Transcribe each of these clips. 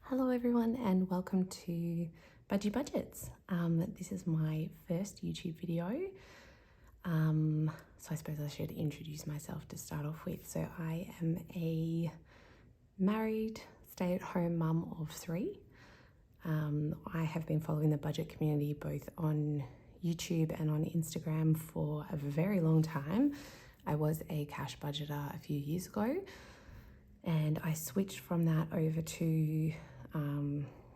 Hello everyone and welcome to Budgie Budgets. This is my first YouTube video. So I suppose I should introduce myself to start off with. So I am a married stay-at-home mum of three. I have been following the budget community both on YouTube and on Instagram for a very long time. I was a cash budgeter a few years ago and I switched from that over to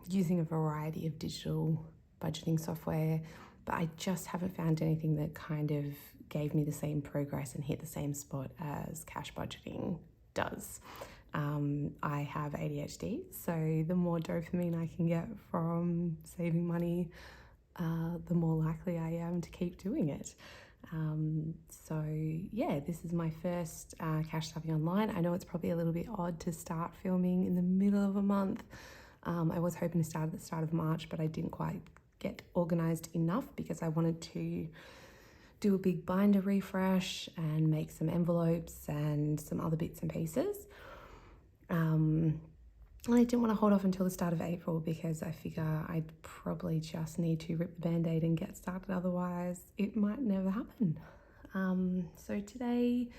using a variety of digital budgeting software, but I just haven't found anything that kind of gave me the same progress and hit the same spot as cash budgeting does. I have ADHD, so the more dopamine I can get from saving money, the more likely I am to keep doing it. So yeah, this is my first cash stuffing online. I know it's probably a little bit odd to start filming in the middle of a month. I was hoping to start at the start of March, but I didn't quite get organized enough because I wanted to do a big binder refresh and make some envelopes and some other bits and pieces. I didn't want to hold off until the start of April because I figure I'd probably just need to rip the band-aid and get started, otherwise it might never happen. So today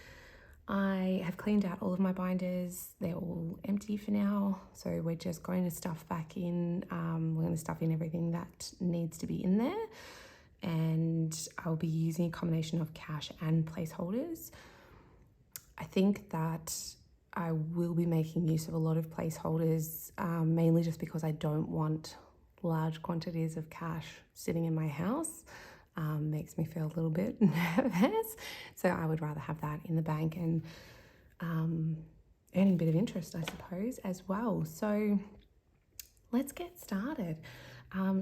I have cleaned out all of my binders. They're all empty for now, so we're just going to stuff back in. We're going to stuff in everything that needs to be in there, and I'll be using a combination of cash and placeholders. I think that I will be making use of a lot of placeholders, mainly just because I don't want large quantities of cash sitting in my house. Makes me feel a little bit nervous. So I would rather have that in the bank and earning a bit of interest, I suppose, as well. So let's get started.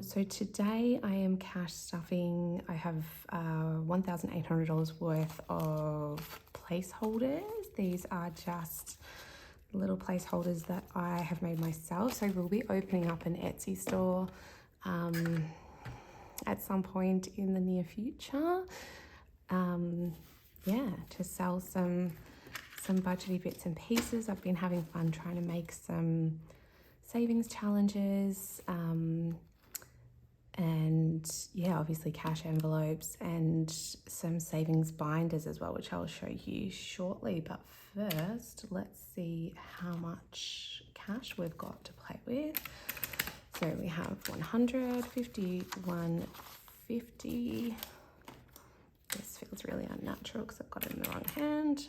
So today I am cash stuffing. I have $1,800 worth of placeholders. These are just little placeholders that I have made myself. So we'll be opening up an Etsy store at some point in the near future. To sell some budgety bits and pieces. I've been having fun trying to make some savings challenges. And yeah, obviously cash envelopes and some savings binders as well, which I'll show you shortly. But first, let's see how much cash we've got to play with. So we have 150, 150. This feels really unnatural because I've got it in the wrong hand.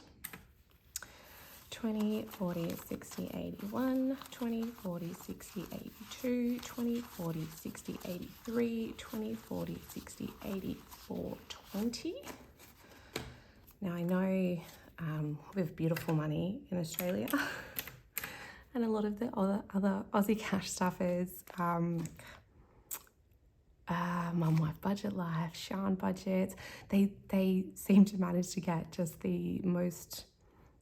20, 40, 60, 81, 20, 40, 60, 82, 20, 40, 60, 83, 20, 40, 60, 84, 20. Now I know we have beautiful money in Australia and a lot of the other Aussie cash stuffers, Mum Wife Budget Life, Sean Budgets, they seem to manage to get just the most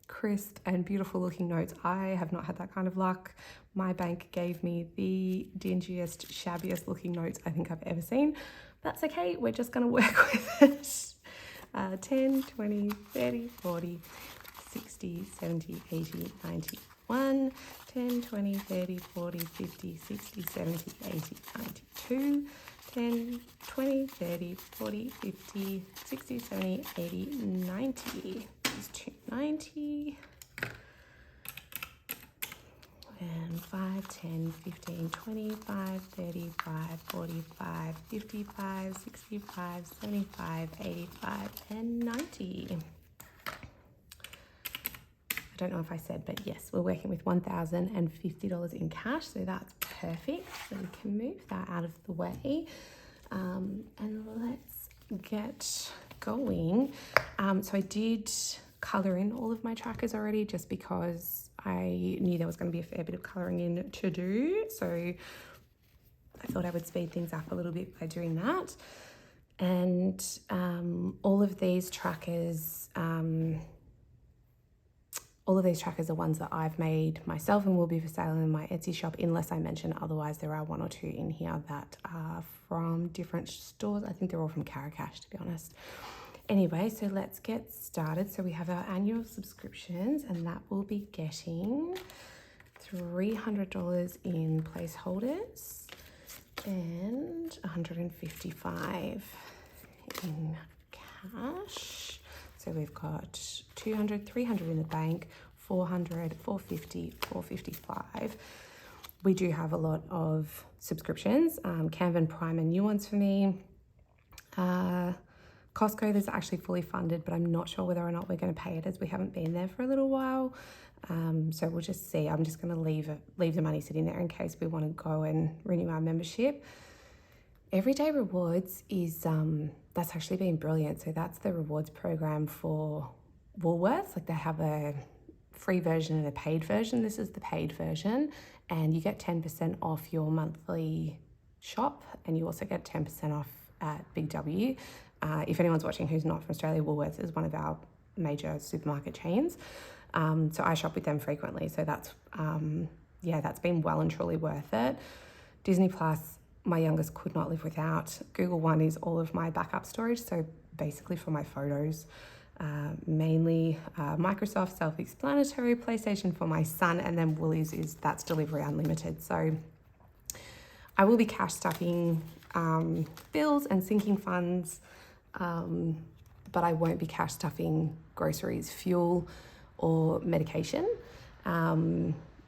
crisp and beautiful looking notes. I have not had that kind of luck. My bank gave me the dingiest, shabbiest looking notes I think I've ever seen. That's okay, we're just gonna work with it. 10, 20, 30, 40, 60, 70, 80, 90, 1, 10, 20, 30, 40, 50, 60, 70, 80, 92, 10, 20, 30, 40, 50, 60, 70, 80, 90. Is 290. And 5, 10, 15, 25, 35, 45, 55, 65, 75, 85, and 90. I don't know if I said, but yes, we're working with $1,050 in cash, so that's perfect. So we can move that out of the way. And let's get going. So I did colour in all of my trackers already just because I knew there was going to be a fair bit of colouring in to do. So I thought I would speed things up a little bit by doing that. And all of these trackers are ones that I've made myself and will be for sale in my Etsy shop unless I mention otherwise. There are one or two in here that are from different stores. I think they're all from Caracash, to be honest. Anyway, so let's get started. So we have our annual subscriptions and that will be getting $300 in placeholders and $155 in cash. So we've got 200, 300 in the bank, 400, 450, 455. We do have a lot of subscriptions. Canva Prime are new ones for me. Costco is actually fully funded, but I'm not sure whether or not we're going to pay it as we haven't been there for a little while. So we'll just see. I'm just going to leave the money sitting there in case we want to go and renew our membership. Everyday Rewards is, that's actually been brilliant. So that's the rewards program for Woolworths. Like they have a free version and a paid version. This is the paid version, and you get 10% off your monthly shop, and you also get 10% off at Big W. If anyone's watching who's not from Australia, Woolworths is one of our major supermarket chains. So I shop with them frequently. So that's, that's been well and truly worth it. Disney Plus, my youngest could not live without. Google One is all of my backup storage. So basically for my photos, mainly Microsoft, self-explanatory, PlayStation for my son, and then Woolies that's delivery unlimited. So I will be cash stuffing bills and sinking funds, but I won't be cash stuffing groceries, fuel, or medication,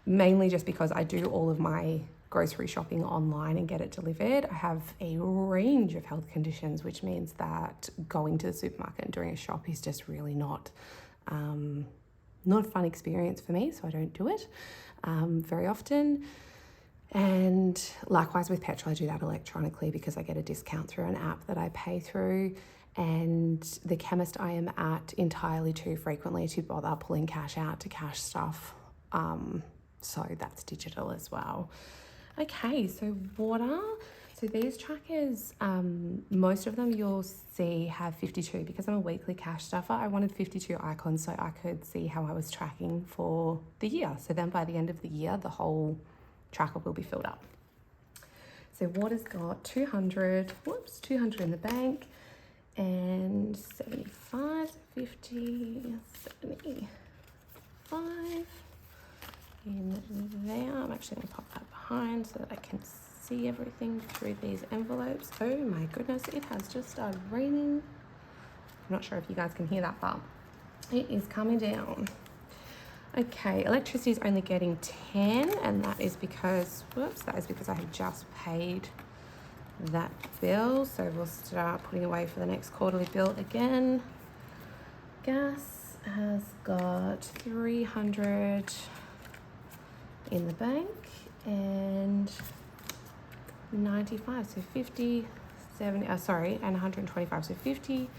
mainly just because I do all of my grocery shopping online and get it delivered. I have a range of health conditions, which means that going to the supermarket and doing a shop is just really not a fun experience for me, so I don't do it very often. And likewise with petrol, I do that electronically because I get a discount through an app that I pay through. And the chemist I am at entirely too frequently to bother pulling cash out to cash stuff. So that's digital as well. Okay, so so these trackers, most of them you'll see have 52. Because I'm a weekly cash stuffer, I wanted 52 icons so I could see how I was tracking for the year. So then by the end of the year, the whole tracker will be filled up. So Water's got 200 in the bank, and 75, 50, 75 in there. I'm actually going to pop that behind so that I can see everything through these envelopes. Oh my goodness, it has just started raining. I'm not sure if you guys can hear that, but it is coming down. Okay, electricity is only getting 10, and that is because, I have just paid that bill. So we'll start putting away for the next quarterly bill again. Gas has got 300 in the bank and 95, so 50, 70, and 125, so 50,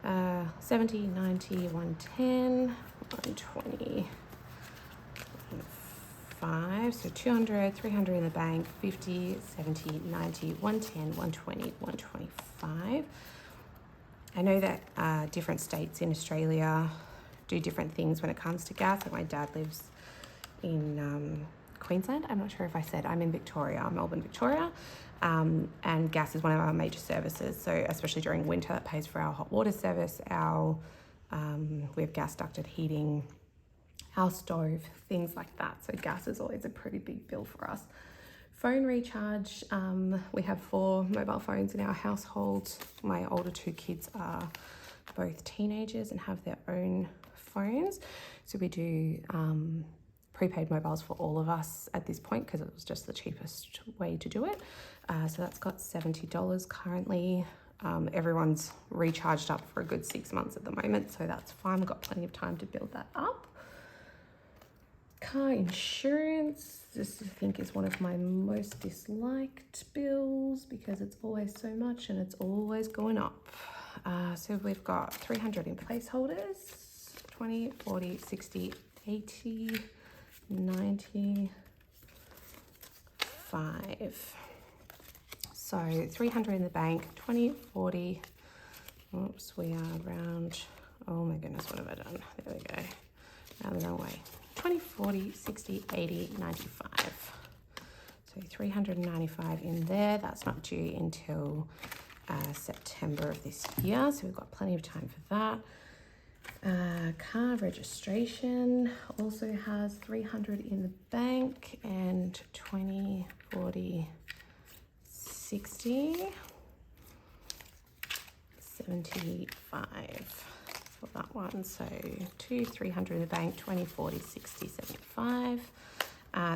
70, 90, 110, 120, 5, so 200, 300 in the bank, 50, 70, 90, 110, 120, 125. I know that different states in Australia do different things when it comes to gas. Like my dad lives in Queensland. I'm not sure if I said I'm in Victoria, Melbourne, Victoria. And gas is one of our major services. So especially during winter, it pays for our hot water service, we have gas ducted heating, our stove, things like that. So gas is always a pretty big bill for us. Phone recharge, we have 4 mobile phones in our household. My older 2 kids are both teenagers and have their own phones. So we do prepaid mobiles for all of us at this point because it was just the cheapest way to do it. So that's got $70 currently. Everyone's recharged up for a good 6 months at the moment, so that's fine. We've got plenty of time to build that up. Car insurance, this I think is one of my most disliked bills because it's always so much and it's always going up. So we've got 300 in placeholders, 20, 40, 60, 80, 90, 5. So 300 in the bank, 20, 40, we are around, oh my goodness, what have I done? There we go, around the wrong way. 20, 40, 60, 80, 95. So 395 in there. That's not due until September of this year. So we've got plenty of time for that. Car registration also has 300 in the bank, and 20, 40, 60, 75 for that one. So 300 in the bank, 20, 40, 60, 75.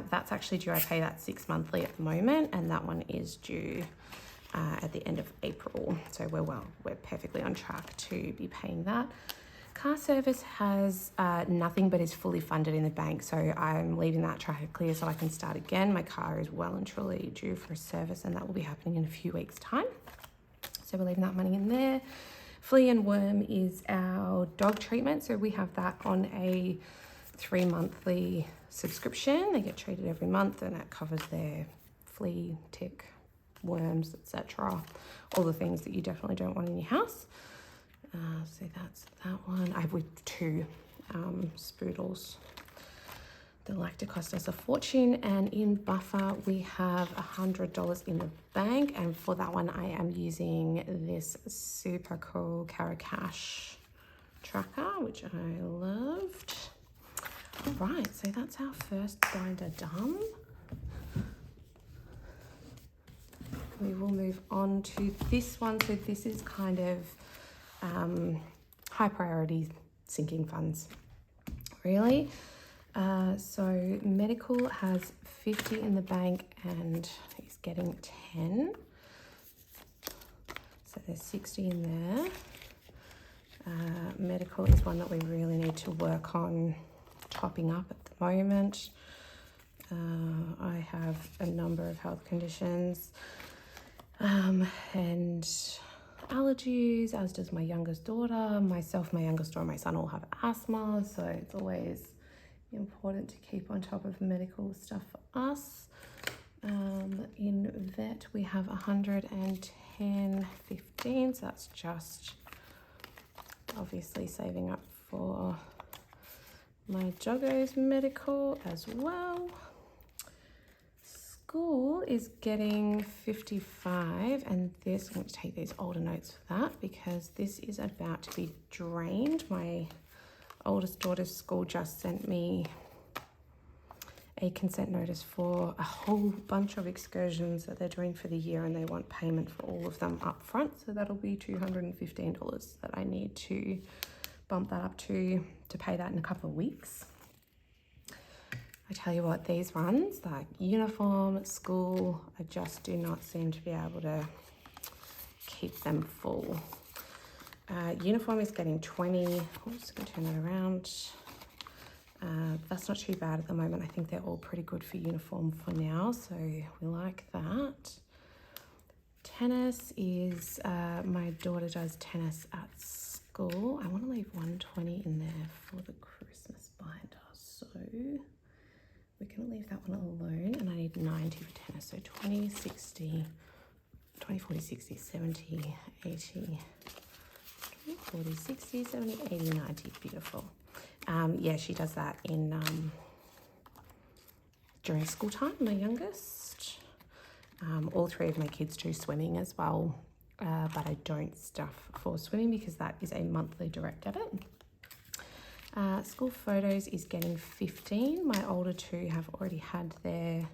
That's actually due. I pay that 6 monthly at the moment, and that one is due at the end of April. So we're perfectly on track to be paying that. Car service has nothing but is fully funded in the bank, so I'm leaving that track clear so I can start again. My car is well and truly due for a service, and that will be happening in a few weeks' time. So we're leaving that money in there. Flea and worm is our dog treatment, so we have that on a 3-monthly subscription. They get treated every month, and that covers their flea, tick, worms, etc. All the things that you definitely don't want in your house. So that's that one. I have with 2 spoodles. They like to cost us a fortune. And in buffer, we have $100 in the bank. And for that one, I am using this super cool Caracash tracker, which I loved. All right, so that's our first binder done. We will move on to this one. So this is kind of high priority sinking funds, really. So medical has 50 in the bank, and he's getting 10. So there's 60 in there. Medical is one that we really need to work on topping up at the moment. I have a number of health conditions and allergies, as does my youngest daughter. Myself, my youngest daughter, my son all have asthma, so it's always important to keep on top of medical stuff for us. In vet, we have 110, 15, so that's just obviously saving up for my doggo's medical as well. School is getting 55, and this, I'm going to take these older notes for that because this is about to be drained. My oldest daughter's school just sent me a consent notice for a whole bunch of excursions that they're doing for the year, and they want payment for all of them up front. So that'll be $215 that I need to bump that up to pay that in a couple of weeks. I tell you what, these runs, like uniform, school, I just do not seem to be able to keep them full. Uniform is getting 20. I'm just going to turn that around. That's not too bad at the moment. I think they're all pretty good for uniform for now, so we like that. Tennis is, my daughter does tennis at school. I want to leave 120 in there for the Christmas binder, so we're going to leave that one alone, and I need 90 for tennis, so 20, 60, 20, 40, 60, 70, 80, 20, 40, 60, 70, 80, 90, beautiful. Yeah, she does that in during school time, my youngest. All 3 of my kids do swimming as well, but I don't stuff for swimming because that is a monthly direct debit. School photos is getting 15. My older 2 have already had their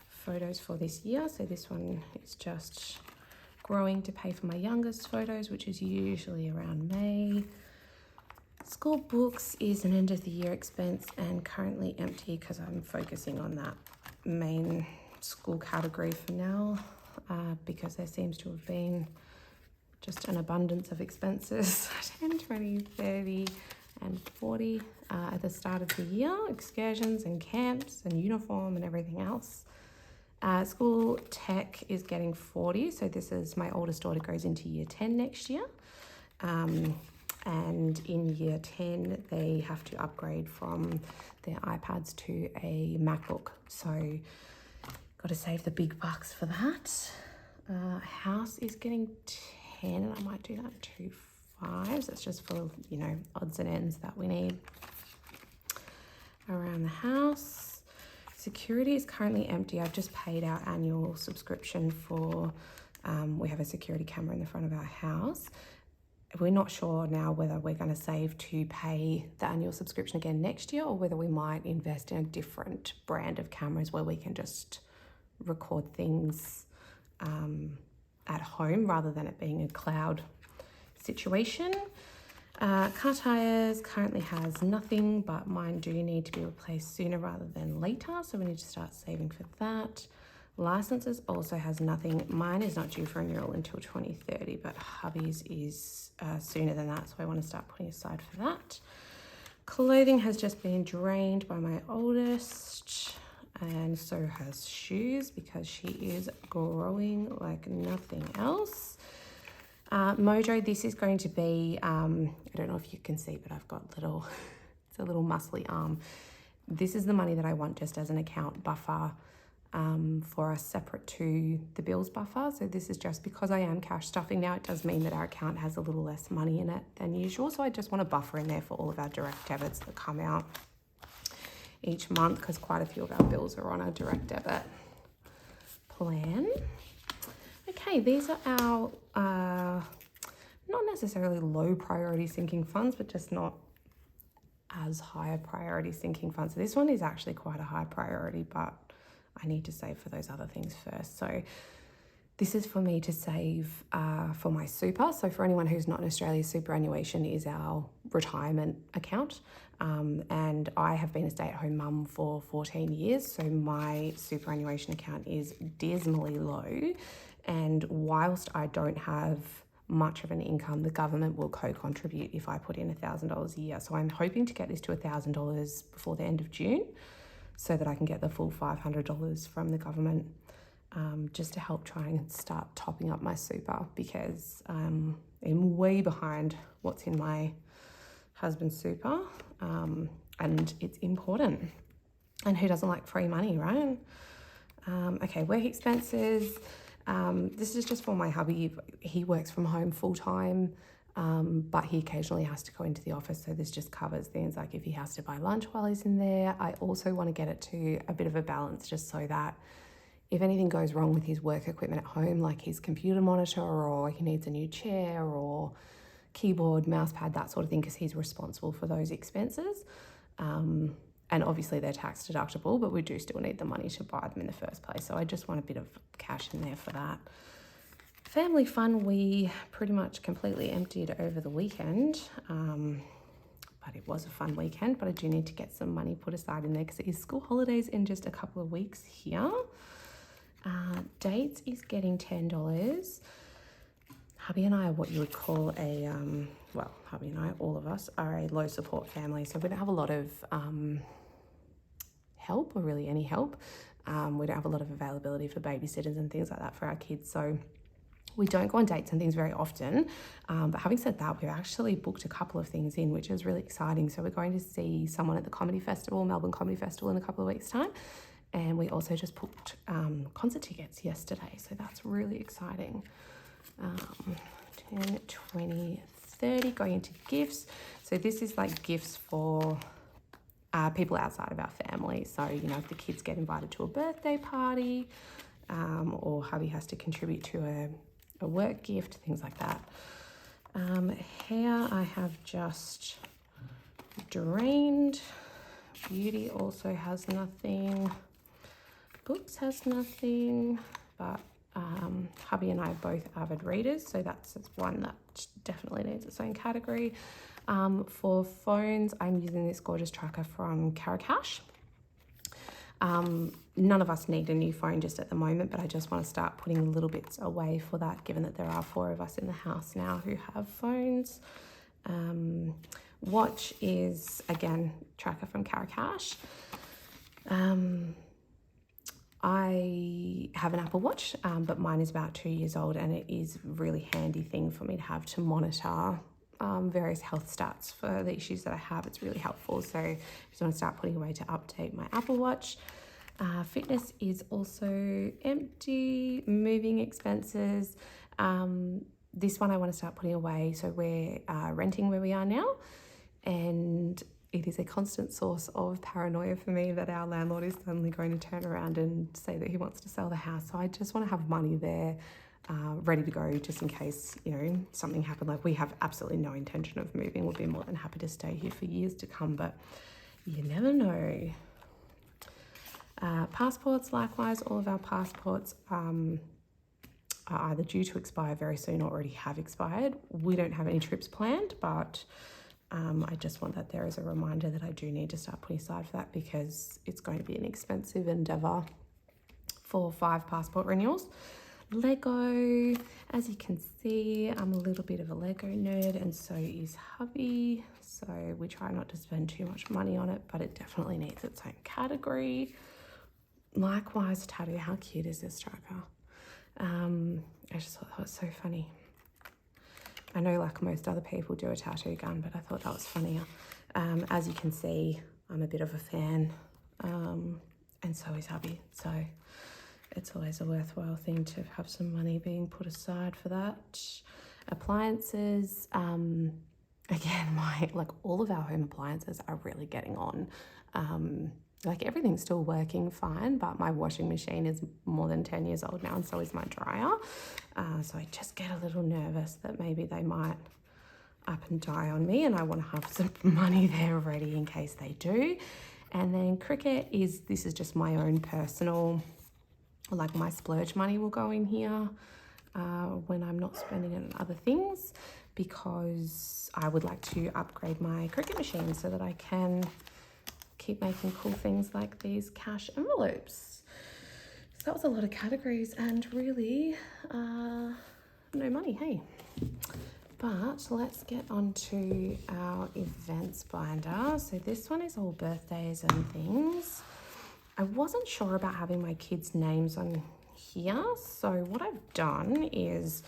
photos for this year, so this one is just growing to pay for my youngest photos, which is usually around May. School books is an end of the year expense and currently empty because I'm focusing on that main school category for now, because there seems to have been just an abundance of expenses, 10, 20, 30, and 40 at the start of the year, excursions and camps and uniform and everything else. School tech is getting 40, so this is, my oldest daughter goes into year 10 next year, and in year 10 they have to upgrade from their iPads to a MacBook, so got to save the big bucks for that. House is getting 10, and I might do that to 5. That's just for, you know, odds and ends that we need around the house. Security is currently empty. I've just paid our annual subscription for, we have a security camera in the front of our house, we're not sure now whether we're going to save to pay the annual subscription again next year, or whether we might invest in a different brand of cameras where we can just record things at home rather than it being a cloud situation. Car tires currently has nothing, but mine do need to be replaced sooner rather than later, so we need to start saving for that. Licenses also has nothing. Mine is not due for renewal until 2030, but hubby's is sooner than that, so I want to start putting aside for that. Clothing has just been drained by my oldest, and so has shoes because she is growing like nothing else. Mojo, this is going to be, I don't know if you can see, but I've got it's a little muscly arm. This is the money that I want just as an account buffer for us separate to the bills buffer. So this is just because I am cash stuffing now. It does mean that our account has a little less money in it than usual. So I just want a buffer in there for all of our direct debits that come out each month, because quite a few of our bills are on a direct debit plan. Okay, these are our not necessarily low priority sinking funds, but just not as high a priority sinking funds. So this one is actually quite a high priority, but I need to save for those other things first. So this is for me to save for my super. So for anyone who's not in Australia, superannuation is our retirement account. And I have been a stay-at-home mum for 14 years. So my superannuation account is dismally low. And whilst I don't have much of an income, the government will co-contribute if I put in $1,000 a year. So I'm hoping to get this to $1,000 before the end of June, so that I can get the full $500 from the government, just to help try and start topping up my super, because I'm way behind what's in my husband's super, and it's important. And who doesn't like free money, right? Okay, work expenses. This is just for my hubby. He works from home full time, but he occasionally has to go into the office. So this just covers things like if he has to buy lunch while he's in there. I also want to get it to a bit of a balance, just so that if anything goes wrong with his work equipment at home, like his computer monitor, or he needs a new chair or keyboard, mouse pad, that sort of thing, because he's responsible for those expenses. And obviously they're tax deductible, but we do still need the money to buy them in the first place. So I just want a bit of cash in there for that. Family fun, we pretty much completely emptied over the weekend. But it was a fun weekend, but I do need to get some money put aside in there because it is school holidays in just a couple of weeks here. Dates is getting $10. Hubby and I are what you would call a, well, hubby and I, all of us, are a low support family. So we don't have a lot of help, or really any help. We don't have a lot of availability for babysitters and things like that for our kids. So we don't go on dates and things very often. But having said that, we've actually booked a couple of things in, which is really exciting. So we're going to see someone at the Comedy Festival, Melbourne Comedy Festival, in a couple of weeks' time. And we also just booked concert tickets yesterday. So that's really exciting. 10, 20, 30 going into gifts. So this is like gifts for people outside of our family. So, you know, if the kids get invited to a birthday party, or hubby has to contribute to a work gift, things like that. Hair I have just drained. Beauty also has nothing. Books has nothing, but hubby and I are both avid readers, so that's one that definitely needs its own category. For phones, I'm using this gorgeous tracker from Cash. None of us need a new phone just at the moment, but I just want to start putting little bits away for that, given that there are 4 of us in the house now who have phones. Watch is, again, tracker from Cash. I have an Apple Watch, but mine is about 2 years old, and it is a really handy thing for me to have to monitor various health stats for the issues that I have. It's really helpful. So I just want to start putting away to update my Apple Watch. Fitness is also empty. Moving expenses. This one I want to start putting away. So we're renting where we are now, and it is a constant source of paranoia for me that our landlord is suddenly going to turn around and say that he wants to sell the house. So I just want to have money there ready to go just in case, you know, something happened. Like, we have absolutely no intention of moving. We'll be more than happy to stay here for years to come, but you never know. Passports, likewise, all of our passports are either due to expire very soon or already have expired. We don't have any trips planned, but I just want that there as a reminder that I do need to start putting aside for that, because it's going to be an expensive endeavour for 5 passport renewals. Lego, as you can see, I'm a little bit of a Lego nerd, and so is hubby. So we try not to spend too much money on it, but it definitely needs its own category. Likewise, tattoo. How cute is this striker? I just thought that was so funny. I know, like most other people, do a tattoo gun, but I thought that was funnier. As you can see, I'm a bit of a fan, and so is hubby. So it's always a worthwhile thing to have some money being put aside for that. Appliances, again, all of our home appliances are really getting on. Like, everything's still working fine, but my washing machine is more than 10 years old now, and so is my dryer. So I just get a little nervous that maybe they might up and die on me, and I want to have some money there ready in case they do. And then cricket this is just my own personal, like, my splurge money will go in here when I'm not spending it on other things, because I would like to upgrade my cricket machine so that I can keep making cool things like these cash envelopes. So that was a lot of categories and really no money, hey. But let's get on to our events binder. So this one is all birthdays and things. I wasn't sure about having my kids' names on here, so what I've done is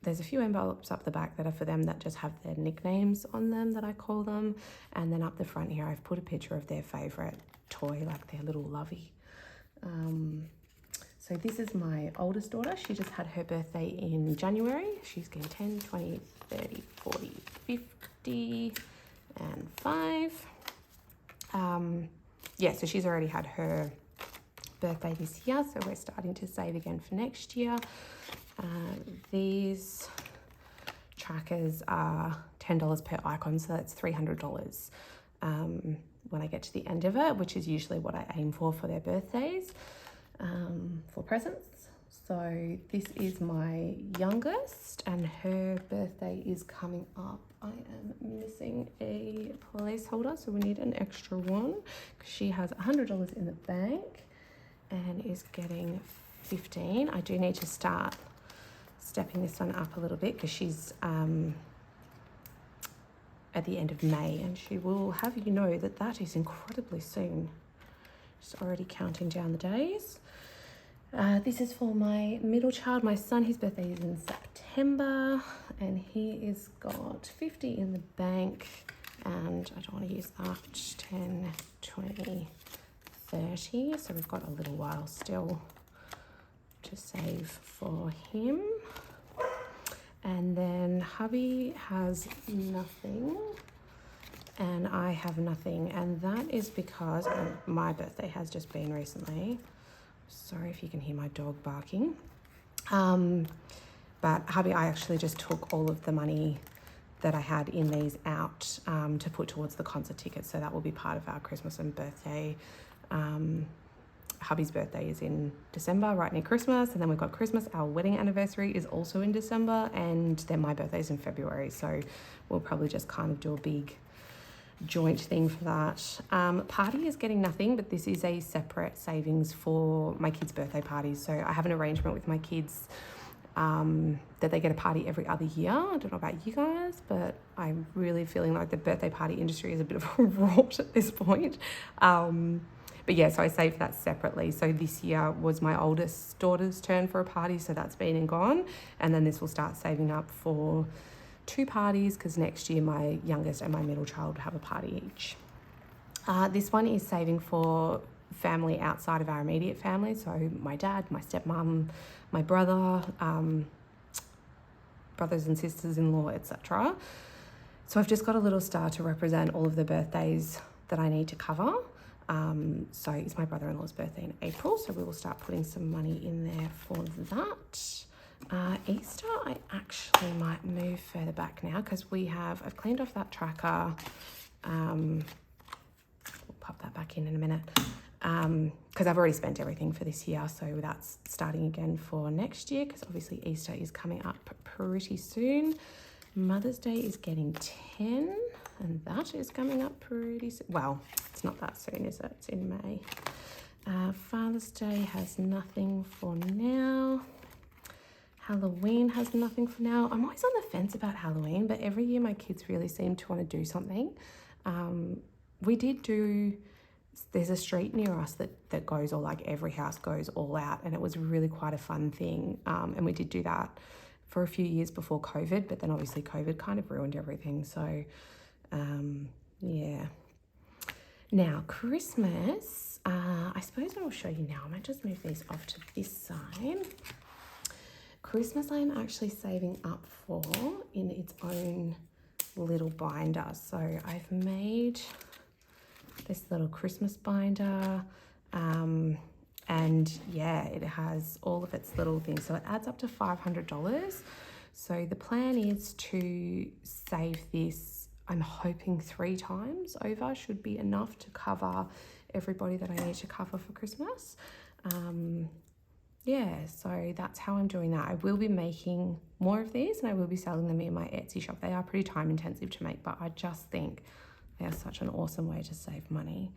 there's a few envelopes up the back that are for them that just have their nicknames on them, that I call them. And then up the front here, I've put a picture of their favourite toy, like their little lovey. So this is my oldest daughter. She just had her birthday in January. She's getting 10, 20, 30, 40, 50, and 5. Yeah, so she's already had her birthday this year, so we're starting to save again for next year. These trackers are $10 per icon, so that's $300 when I get to the end of it, which is usually what I aim for their birthdays, for presents. So this is my youngest, and her birthday is coming up. I am missing a placeholder, so we need an extra one, because she has $100 in the bank and is getting 15. I do need to start stepping this one up a little bit, because she's at the end of May, and she will have you know that that is incredibly soon. She's already counting down the days. This is for my middle child, my son. His birthday is in September, and he is got 50 in the bank, and I don't want to use that. 10, 20, 30. So we've got a little while still to save for him. And then hubby has nothing, and I have nothing, and that is because my birthday has just been recently. Sorry if you can hear my dog barking. But hubby, I actually just took all of the money that I had in these out to put towards the concert tickets, so that will be part of our Christmas and birthday. Hubby's birthday is in December, right near Christmas, and then we've got Christmas. Our wedding anniversary is also in December, and then my birthday's in February, so we'll probably just kind of do a big joint thing for that. Party is getting nothing, but this is a separate savings for my kids' birthday parties. So I have an arrangement with my kids that they get a party every other year. I don't know about you guys, but I'm really feeling like the birthday party industry is a bit of a rot at this point. But yeah, so I saved that separately. So this year was my oldest daughter's turn for a party, so that's been and gone. And then this will start saving up for 2 parties, because next year my youngest and my middle child have a party each. This one is saving for family outside of our immediate family. So my dad, my stepmom, my brother, brothers and sisters-in-law, etc. So I've just got a little star to represent all of the birthdays that I need to cover. So it's my brother-in-law's birthday in April, so we will start putting some money in there for that. Easter, I actually might move further back now because I've cleaned off that tracker. We'll pop that back in a minute because I've already spent everything for this year. So that's starting again for next year because obviously Easter is coming up pretty soon. Mother's Day is getting 10 and that is coming up pretty soon. Well, it's not that soon, is it? It's in May. Father's Day has nothing for now. Halloween has nothing for now. I'm always on the fence about Halloween, but every year my kids really seem to want to do something. There's a street near us that goes all, like every house goes all out, and it was really quite a fun thing. And we did do that for a few years before COVID, but then obviously COVID kind of ruined everything. So, yeah. Now, Christmas, I suppose I'll show you now. I might just move these off to this side. Christmas I'm actually saving up for in its own little binder. So I've made this little Christmas binder and yeah, it has all of its little things. So it adds up to $500. So the plan is to save this, I'm hoping 3 times over should be enough to cover everybody that I need to cover for Christmas. Yeah, so that's how I'm doing that. I will be making more of these and I will be selling them in my Etsy shop. They are pretty time intensive to make, but I just think they are such an awesome way to save money.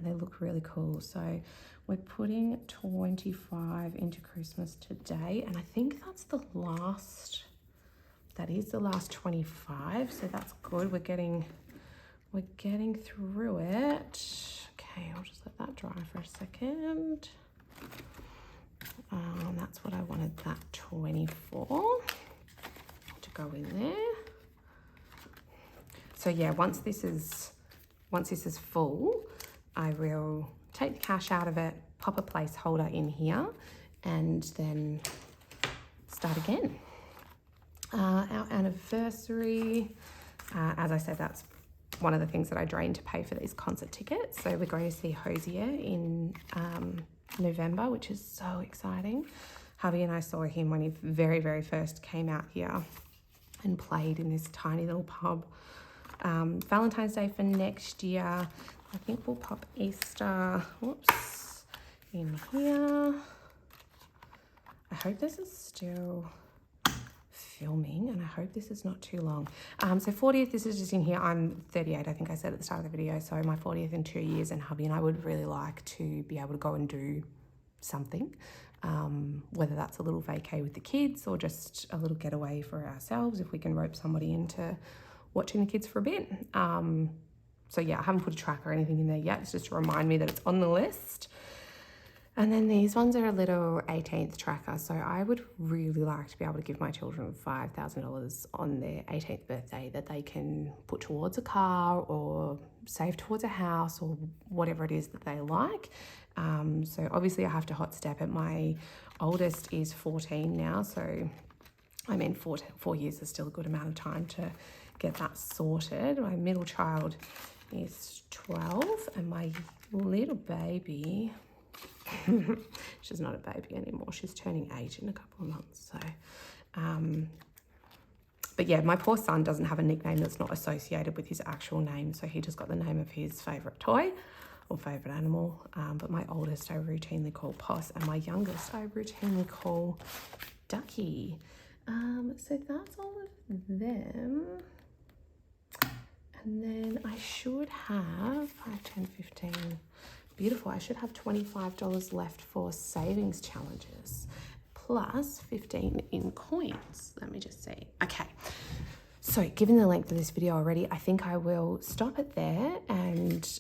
They look really cool. So we're putting 25 into Christmas today, and I think that's the last, that is the last 25. So that's good. We're getting through it. Okay, I'll just let that dry for a second. That's what I wanted that 24 to go in there. So yeah, once this is full, I will take the cash out of it, pop a placeholder in here, and then start again. Our anniversary, as I said, that's one of the things that I drained to pay for these concert tickets. So we're going to see Hosier in November, which is so exciting. Hubby and I saw him when he very, very first came out here and played in this tiny little pub. Valentine's Day for next year, I think we'll pop Easter, whoops, in here. I hope this is still filming and I hope this is not too long. So 40th, this is just in here. I'm 38, I think I said at the start of the video. So my 40th in 2 years, and hubby and I would really like to be able to go and do something. Whether that's a little vacay with the kids or just a little getaway for ourselves, if we can rope somebody into watching the kids for a bit. So yeah, I haven't put a track or anything in there yet. It's just to remind me that it's on the list. And then these ones are a little 18th tracker. So I would really like to be able to give my children $5,000 on their 18th birthday that they can put towards a car or save towards a house or whatever it is that they like. So obviously I have to hot step it. My oldest is 14 now. So I mean, 4 years is still a good amount of time to get that sorted. My middle child is 12 and my little baby, she's not a baby anymore. She's turning 8 in a couple of months. So, but yeah, my poor son doesn't have a nickname that's not associated with his actual name. So he just got the name of his favourite toy or favourite animal. But my oldest I routinely call Poss, and my youngest I routinely call Ducky. So that's all of them. And then I should have 5, 10, 15. Beautiful. I should have $25 left for savings challenges, plus 15 in coins. Let me just see. Okay. So given the length of this video already, I think I will stop it there, and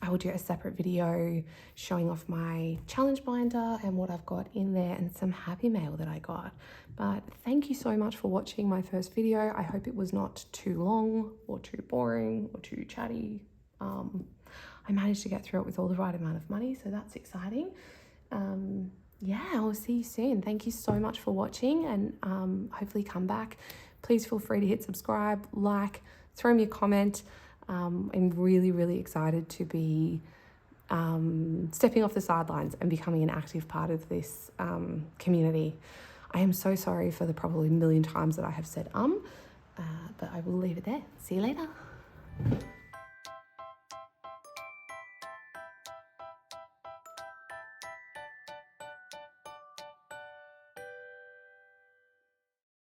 I will do a separate video showing off my challenge binder and what I've got in there and some happy mail that I got. But thank you so much for watching my first video. I hope it was not too long or too boring or too chatty. I managed to get through it with all the right amount of money, so that's exciting. Yeah, I'll see you soon. Thank you so much for watching, and hopefully come back. Please feel free to hit subscribe, like, throw me a comment. I'm really, really excited to be stepping off the sidelines and becoming an active part of this community. I am so sorry for the probably 1,000,000 times that I have said but I will leave it there. See you later.